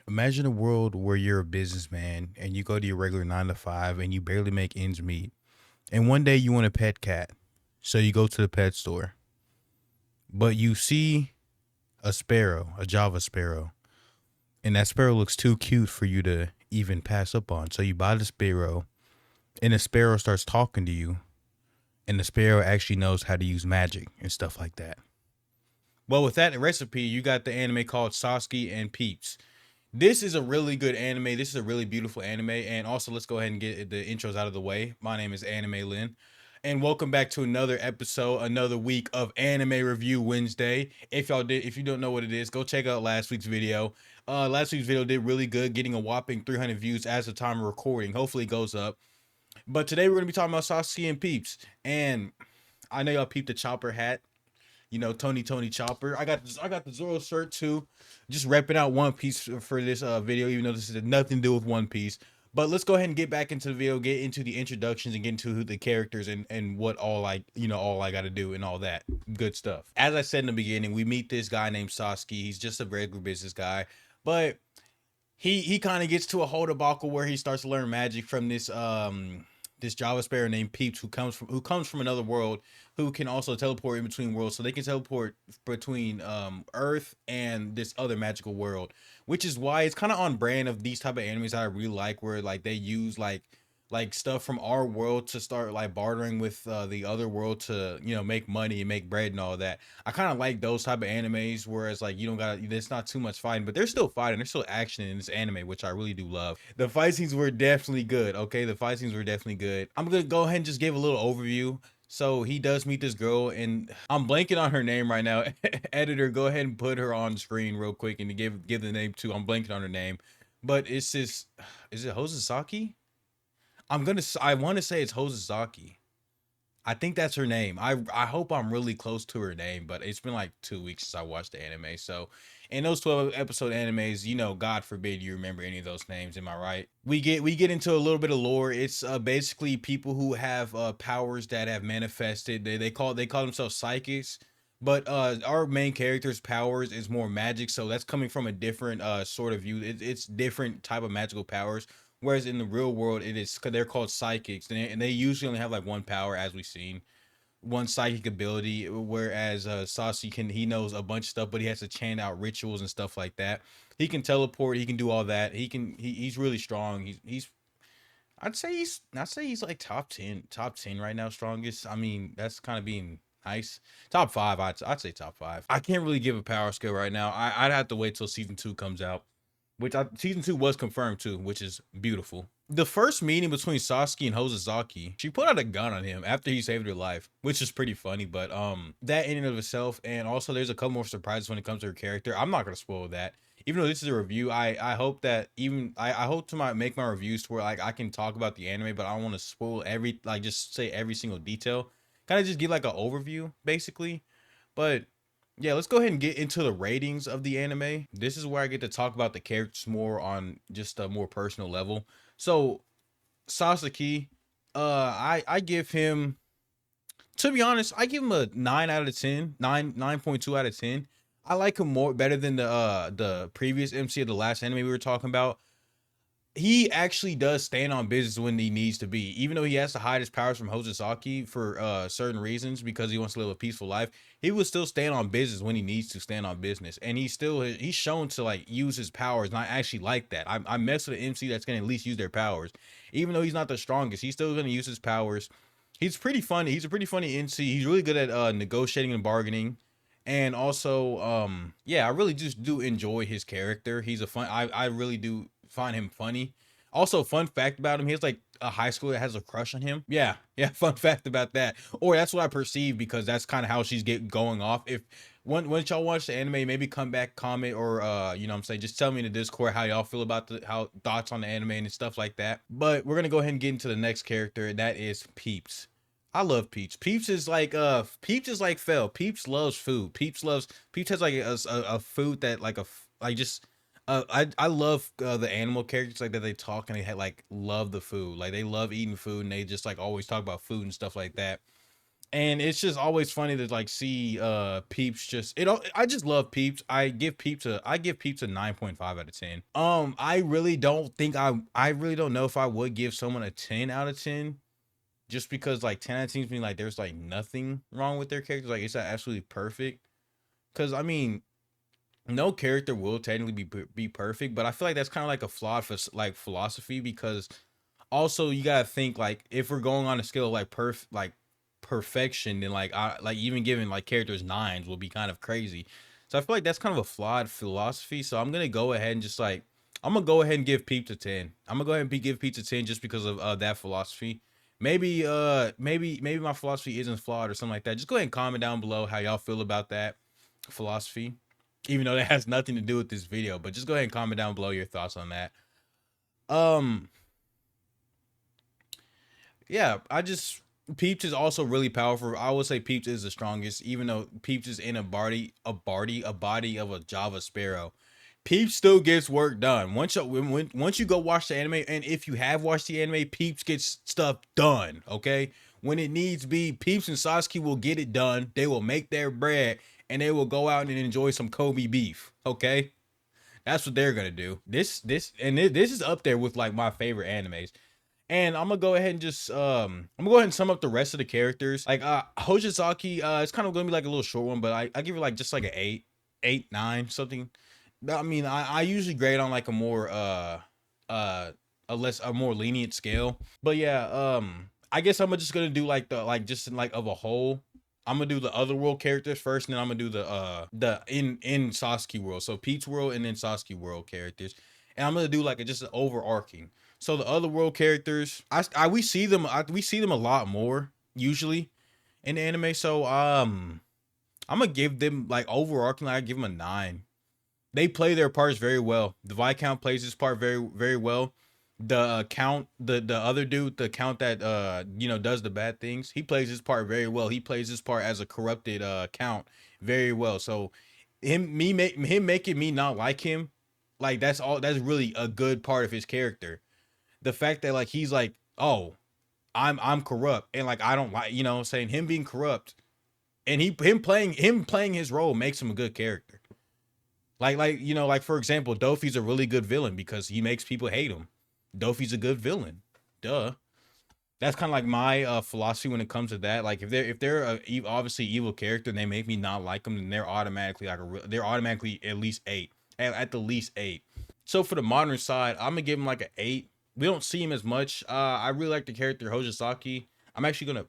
Imagine a world where you're a businessman and you go to your regular 9 to 5 and you barely make ends meet. And one day you want a pet cat. So you go to the pet store, but you see a sparrow, a Java sparrow, and that sparrow looks too cute for you to even pass up on. So you buy the sparrow, and the sparrow starts talking to you, and the sparrow actually knows how to use magic and stuff like that. Well, with that recipe, you got the anime called Sasuke and Peeps. This is a really good anime. This is a really beautiful anime. And also, let's go ahead and get the intros out of the way. My name is Anime Lynn. And welcome back to another episode, another week of Anime Review Wednesday. If you don't know what it is, go check out last week's video. Last week's video did really good, getting a whopping 300 views as the time of recording. Hopefully it goes up. But today we're gonna be talking about Sasuke and Peeps. And I know y'all peeped the Chopper hat. You know, Tony Chopper. I got the Zoro shirt too. Just repping out One Piece for this video, even though this has nothing to do with One Piece. But let's go ahead and get back into the video, get into the introductions and get into who the characters and what all I gotta do and all that good stuff. As I said in the beginning, we meet this guy named Sasuke. He's just a regular business guy, but he kind of gets to a whole debacle where he starts to learn magic from this Java sparrow named Peeps who comes from another world, who can also teleport in between worlds, so they can teleport between Earth and this other magical world, which is why it's kind of on brand of these type of animes that I really like, where like they use like stuff from our world to start like bartering with the other world to make money and make bread and all that. I kind of like those type of animes, whereas like you don't got there's not too much fighting, but there's still fighting, there's still action in this anime, which I really do love. The fight scenes were definitely good. Okay, the fight scenes were definitely good. I'm gonna go ahead and just give a little overview. So he does meet this girl, and I'm blanking on her name right now. Editor, go ahead and put her on the screen real quick and to give the name too. I'm blanking on her name, but it's this. Is it Hosasaki? I want to say it's Hosazaki. I think that's her name. I hope I'm really close to her name, but it's been like 2 weeks since I watched the anime. So in those 12 episode animes, God forbid you remember any of those names. Am I right? We get into a little bit of lore. It's basically people who have powers that have manifested. They call themselves psychics. But our main character's powers is more magic, so that's coming from a different sort of view. It's different type of magical powers. Whereas in the real world, it is they're called psychics, and they usually only have like one power, as we've seen, one psychic ability. Whereas Sasuke he knows a bunch of stuff, but he has to chant out rituals and stuff like that. He can teleport, he can do all that. He's really strong. He's I'd say he's like top 10 right now, strongest. I mean, that's kind of being nice. Top five, I'd say top five. I can't really give a power skill right now. I'd have to wait till season 2 comes out, season 2 was confirmed too, which is beautiful. The first meeting between Sasuke and Hosazaki, she put out a gun on him after he saved her life, which is pretty funny. But that in and of itself, and also there's a couple more surprises when it comes to her character. I'm not gonna spoil that. Even though this is a review, I hope that I hope to make my reviews to where like I can talk about the anime, but I don't want to spoil just say every single detail. Kind of just give like an overview basically. But yeah, let's go ahead and get into the ratings of the anime. This is where I get to talk about the characters more on just a more personal level. So Sasuke, I give him, to be honest, I give him a 9 out of 10, 9.2 out of 10. I like him better than the previous MC of the last anime we were talking about. He actually does stand on business when he needs to be, even though he has to hide his powers from Hosasaki for certain reasons because he wants to live a peaceful life. He will still stand on business when he needs to stand on business, and he's shown to like use his powers, and I actually like that. I mess with an MC that's gonna at least use their powers, even though he's not the strongest. He's still gonna use his powers. He's pretty funny. He's a pretty funny MC. He's really good at negotiating and bargaining. And also, yeah, I really just do enjoy his character. He's a fun. I really do find him funny. Also, fun fact about him, he has like a high school that has a crush on him. Yeah, yeah, fun fact about that. Or that's what I perceive because that's kind of how she's going off. If once y'all watch the anime, maybe come back, comment, or what I'm saying, just tell me in the Discord how y'all feel about how thoughts on the anime and stuff like that. But we're gonna go ahead and get into the next character, and that is Peeps. I love Peeps. Peeps is like Phil. Peeps loves food. Peeps has like a food that like like just I love the animal characters like that they talk and they like love the food. Like they love eating food and they just like always talk about food and stuff like that. And it's just always funny to like see Peeps just I just love Peeps. I give Peeps a 9.5 out of 10. I really don't think I really don't know if I would give someone a 10 out of 10, just because like 10 out of 10 mean like there's like nothing wrong with their characters. Like it's not absolutely perfect. Cause I mean, no character will technically be perfect, but I feel like that's kind of like a flawed for like philosophy, because also you gotta think like if we're going on a scale of like perfection, then like I like even giving like characters nines will be kind of crazy. So I feel like that's kind of a flawed philosophy. So I'm gonna go ahead and just like I'm gonna go ahead and give Peeps a 10. I'm gonna go ahead and give Peeps a 10 just because of that philosophy. Maybe my philosophy isn't flawed or something like that. Just go ahead and comment down below how y'all feel about that philosophy, even though that has nothing to do with this video. But just go ahead and comment down below your thoughts on that. Um, yeah, I just Peeps is also really powerful. I would say Peeps is the strongest, even though Peeps is in a body of a Java Sparrow. Peeps still gets work done. Once you go watch the anime, and if you have watched the anime, Peeps gets stuff done. Okay, when it needs be, Peeps and Sasuke will get it done. They will make their bread, and they will go out and enjoy some Kobe beef. Okay, that's what they're gonna do. This is up there with like my favorite animes. And I'm gonna go ahead and just I'm gonna go ahead and sum up the rest of the characters. Like Hojisaki, it's kind of gonna be like a little short one, but I give it like just like an 8, 9, something. I mean, I usually grade on like a more uh a more lenient scale. But yeah, I guess I'm just gonna do like the like just in like of a whole. I'm gonna do the other world characters first, and then I'm gonna do the in Sasuke world. So Peach world and then Sasuke world characters. And I'm gonna do like a just an overarching. So the other world characters, we see them we see them a lot more usually in anime. So I'm gonna give them like overarching, I give them a 9. They play their parts very well. The Viscount plays his part very well. The count, the other dude, the count that does the bad things, he plays his part very well. He plays his part as a corrupted count very well. So him making me not like him, like that's really a good part of his character. The fact that like he's like, oh, I'm corrupt, and like I don't like, saying him being corrupt, and him playing his role makes him a good character. Like for example, Dofi's a really good villain because he makes people hate him. Dofi's a good villain. Duh. That's kind of like my philosophy when it comes to that. Like if they're obviously evil character and they make me not like them, then they're automatically like they're automatically at least 8, at the least 8. So for the modern side, I'm gonna give him like an 8. We don't see him as much. I really like the character Hojisaki. I'm actually gonna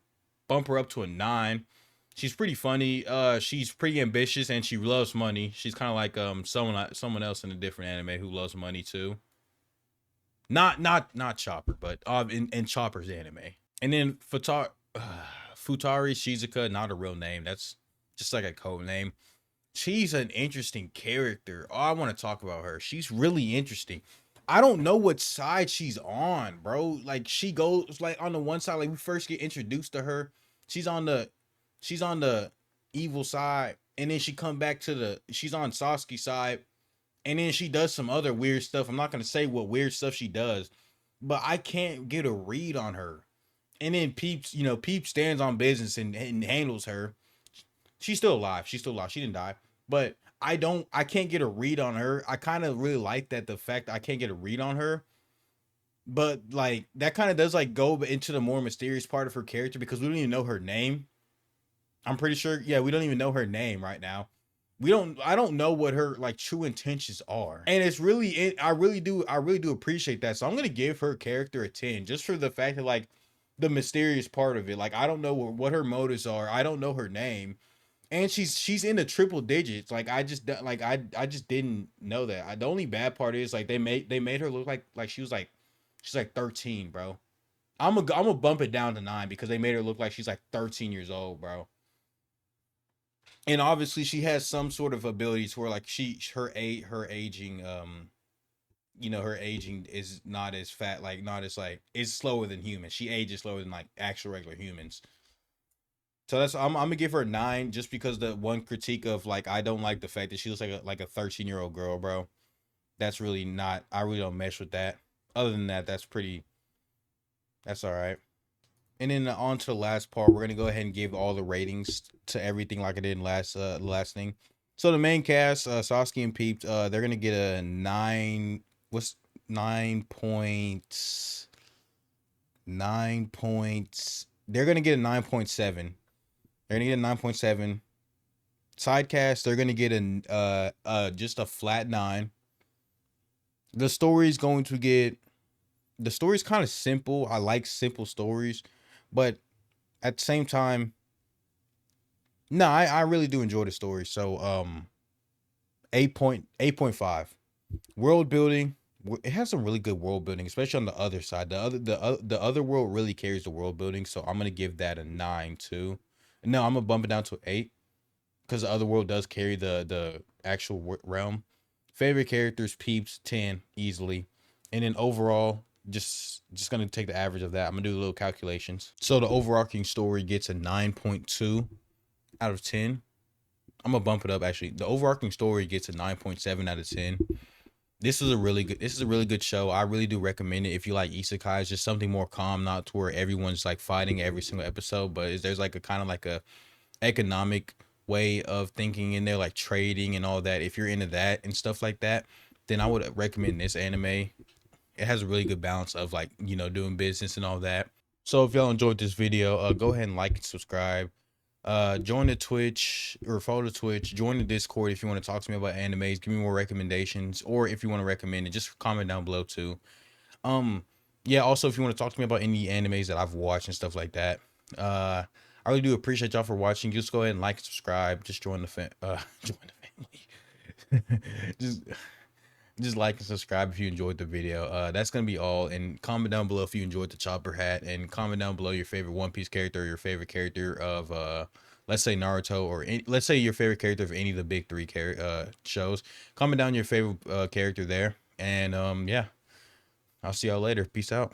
bump her up to a 9. She's pretty funny. She's pretty ambitious and she loves money. She's kind of like someone else in a different anime who loves money too. Not Chopper, but in Chopper's anime. And then Futari Shizuka, not a real name. That's just like a code name. She's an interesting character. Oh, I want to talk about her. She's really interesting. I don't know what side she's on, bro. Like she goes like on the one side, like we first get introduced to her. She's on the she's on the evil side, and then she come back to she's on Sasuke's side, and then she does some other weird stuff. I'm not gonna say what weird stuff she does, but I can't get a read on her. And then Peeps stands on business and handles her. She's still alive. She's still alive. She didn't die. But I can't get a read on her. I kind of really like that, the fact I can't get a read on her. But like that kind of does like go into the more mysterious part of her character, because we don't even know her name. I'm pretty sure, yeah, we don't even know her name right now. I don't know what her like true intentions are. And it's really I really do appreciate that. So I'm gonna give her character a 10 just for the fact that like the mysterious part of it. Like I don't know what her motives are. I don't know her name. And she's in the triple digits. Like I just didn't know that. The only bad part is like they made her look like she's like 13, bro. I'm gonna bump it down to 9 because they made her look like she's like 13 years old, bro. And obviously she has some sort of abilities where like her aging her aging is not as fat, like not as like is slower than humans. She ages slower than like actual regular humans. So I'm gonna give her a 9 just because the one critique of like I don't like the fact that she looks like a 13-year-old girl, bro. That's really not, I really don't mesh with that. Other than that, that's all right. And then on to the last part, we're gonna go ahead and give all the ratings to everything like I did in last thing. So the main cast, Sasuke and Peep, they're gonna get a nine. What's 9 points? They're gonna get a 9.7. They're gonna get a 9.7. Sidecast, they're gonna get just a flat 9. The story's going to get the story's kind of simple. I like simple stories, but at the same time, no, I really do enjoy the story. So 8.5. World building. It has some really good world building, especially on the other side. The other world really carries the world building, so I'm gonna give that a 9 too. No, I'm gonna bump it down to 8 because the other world does carry the actual realm. Favorite characters, Peeps, 10 easily, and then overall, just gonna take the average of that. I'm gonna do a little calculations. So the overarching story gets a 9.2 out of 10. I'm gonna bump it up actually. The overarching story gets a 9.7 out of 10. This is a really good show. I really do recommend it if you like isekai. It's just something more calm, not to where everyone's like fighting every single episode, but there's like a kind of like a economic way of thinking in there, like trading and all that. If you're into that and stuff like that, then I would recommend this anime. It has a really good balance of like, doing business and all that. So if y'all enjoyed this video, go ahead and like and subscribe. Join the Twitch or follow the Twitch. Join the Discord if you want to talk to me about animes. Give me more recommendations, or if you want to recommend it, just comment down below too. Yeah. Also, if you want to talk to me about any animes that I've watched and stuff like that, I really do appreciate y'all for watching. Just go ahead and like and subscribe. Just join join the family. just just like and subscribe if you enjoyed the video. That's gonna be all, and comment down below if you enjoyed the chopper hat, and comment down below your favorite One Piece character or your favorite character of let's say Naruto, or let's say your favorite character of any of the big three shows. Comment down your favorite character there, and yeah, I'll see y'all later. Peace out.